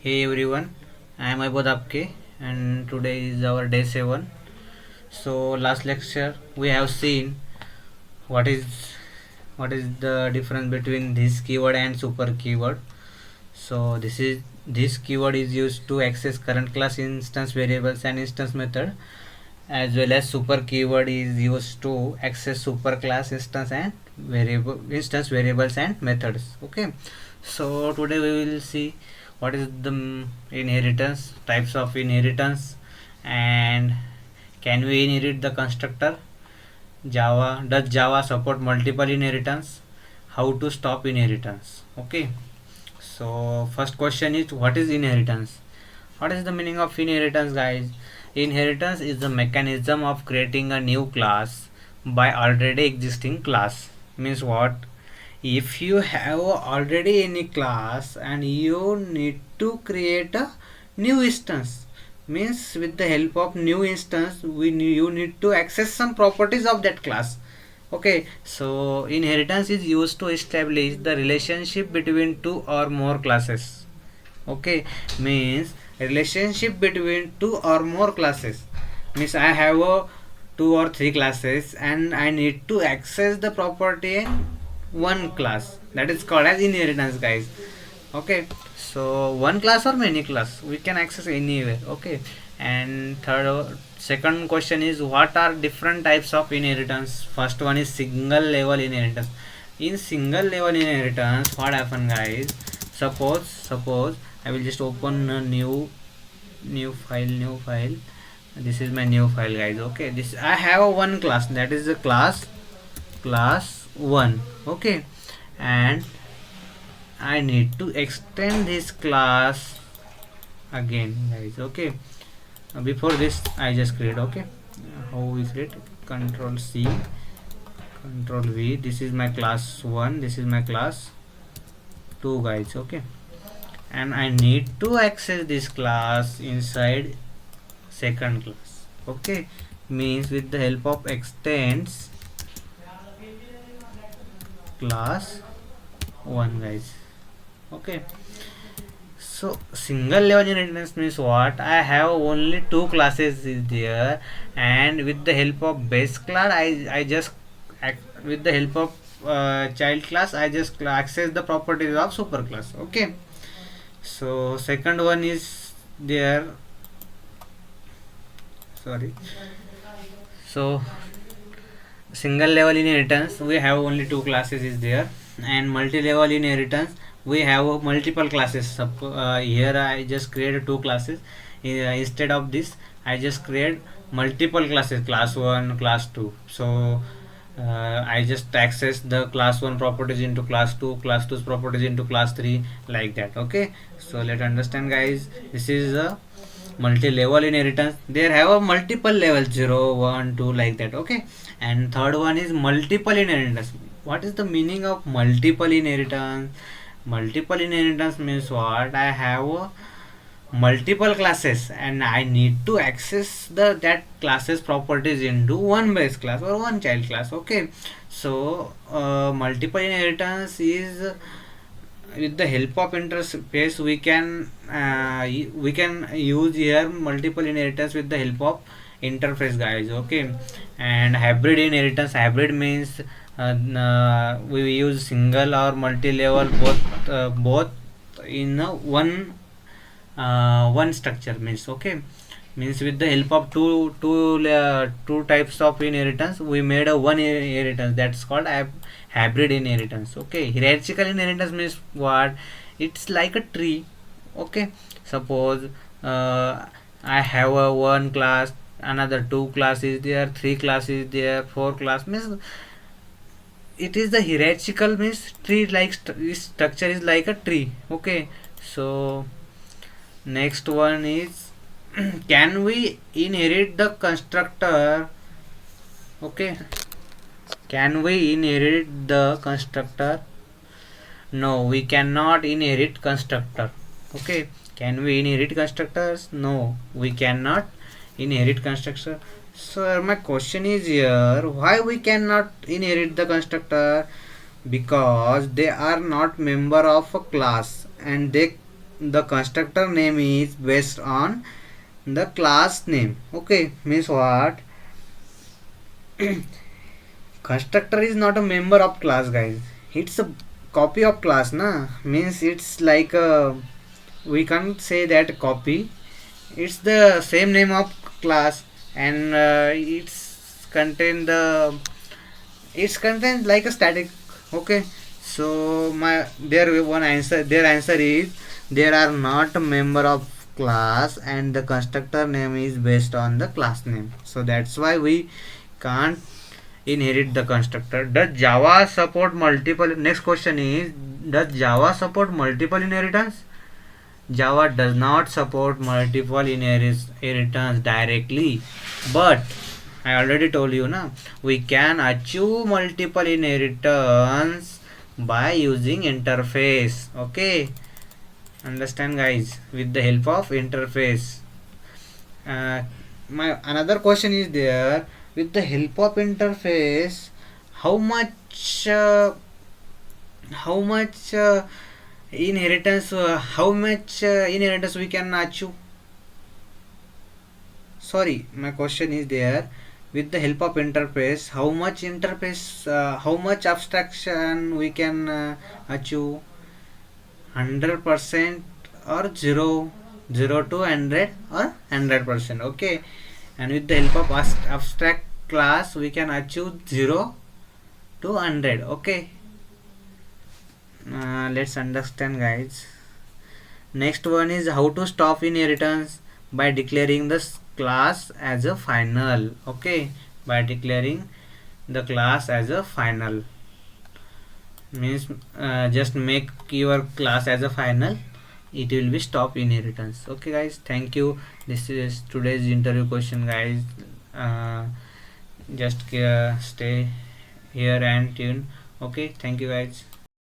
Hey everyone, I am Vaibhav and today is our day 7. So last lecture we have seen what is what is the difference between this keyword and super keyword. So this keyword is used to access current class instance variables and instance method, as well as super keyword is used to access super class instance and variables and methods. Okay, so today we will see what is the inheritance, types of inheritance, and can we inherit the constructor. Does Java support multiple inheritance? How to stop inheritance? Okay, so first question is, what is inheritance? What is the meaning of inheritance, guys? Inheritance is the mechanism of creating a new class by already existing class. Means what? If you have already any class and you need to create a new instance, means with the help of new instance you need to access some properties of that class. Okay, so inheritance is used to establish the relationship between two or more classes. Okay, means relationship between two or more classes. Means I have a two or three classes and I need to access the property in one class. That is called as inheritance, guys. Okay, so one class or many class we can access anywhere. Okay, and second question is, what are different types of inheritance? First one is single level inheritance. In single level inheritance, what happen, guys? Suppose I will just open a new file. This is my new file, guys. Okay, this I have a one class, that is the class 1. Okay, and I need to extend this class again, guys. Okay, before this I just create. Okay, how we create? Control C, Control V. This is my class 1, this is my class 2, guys. Okay, and I need to access this class inside second class. Okay, means with the help of extends class 1, guys. Okay, so single level inheritance means what? I have only two classes is there, and with the help of base class I just with the help of child class I just access the properties of super class. Okay, so second one is there. Sorry. So single level inheritance we have only two classes is there, and multi-level inheritance we have multiple classes. Here I just created two classes. Instead of this I just create multiple classes, class 1, class 2. So I just access the class 1 properties into class 2, class 2's properties into class 3, like that. Okay, so let's understand, guys. This is a multi-level inheritance. There have a multiple level, 0, 1, 2, like that. Okay, and third one is multiple inheritance. What is the meaning of multiple inheritance? Multiple inheritance means what? I have multiple classes and I need to access the that classes properties into one base class or one child class. Okay, so multiple inheritance is with the help of interface we can use here multiple inheritance with the help of interface, guys. Okay, and hybrid inheritance. Hybrid means we use single or multi-level both in one structure. Means okay, means with the help of two types of inheritance we made a one inheritance, that's called hybrid inheritance. Okay, hierarchical inheritance means what? It's like a tree. Okay, suppose I have a one class, another two class is there, three class is there, four class, means it is the hierarchical, means tree like structure is like a tree. Okay, so next one is can we inherit the constructor? Okay, can we inherit the constructor? No, we cannot inherit constructor. Okay, can we inherit constructors? No, we cannot inherit constructor. So my question is here, why we cannot inherit the constructor? Because they are not member of a class and they the constructor name is based on the class name. Okay, means what? Constructor is not a member of class, guys. It's a copy of class, na. Means it's like a, we can't say that copy. It's the same name of class, and it's contain the, it's contains like a static. Okay, so my their one answer, their answer is they are not a member of class, and the constructor name is based on the class name, so that's why we can't inherit the constructor. Does Java support multiple? Next question is, does Java support multiple inheritance? Java does not support multiple inheritance directly, but I already told you na, we can achieve multiple inheritance by using interface. Okay, understand, guys, with the help of interface. uh, my another question is there, with the help of interface, how much how much inheritance how much inheritance we can achieve? Sorry, my question is there, with the help of interface, how much abstraction we can achieve? 100% or 0 to 100 or 100%? Okay, and with the help of abstract class we can achieve 0 to 100. Okay, let's understand, guys. Next one is how to stop inheritance by declaring the class as a final. Okay, by declaring the class as a final, means just make your class as a final, it will be stop inheritance. Okay, guys, thank you. This is today's interview question, guys. uh, just stay here and tune. Okay, thank you, guys.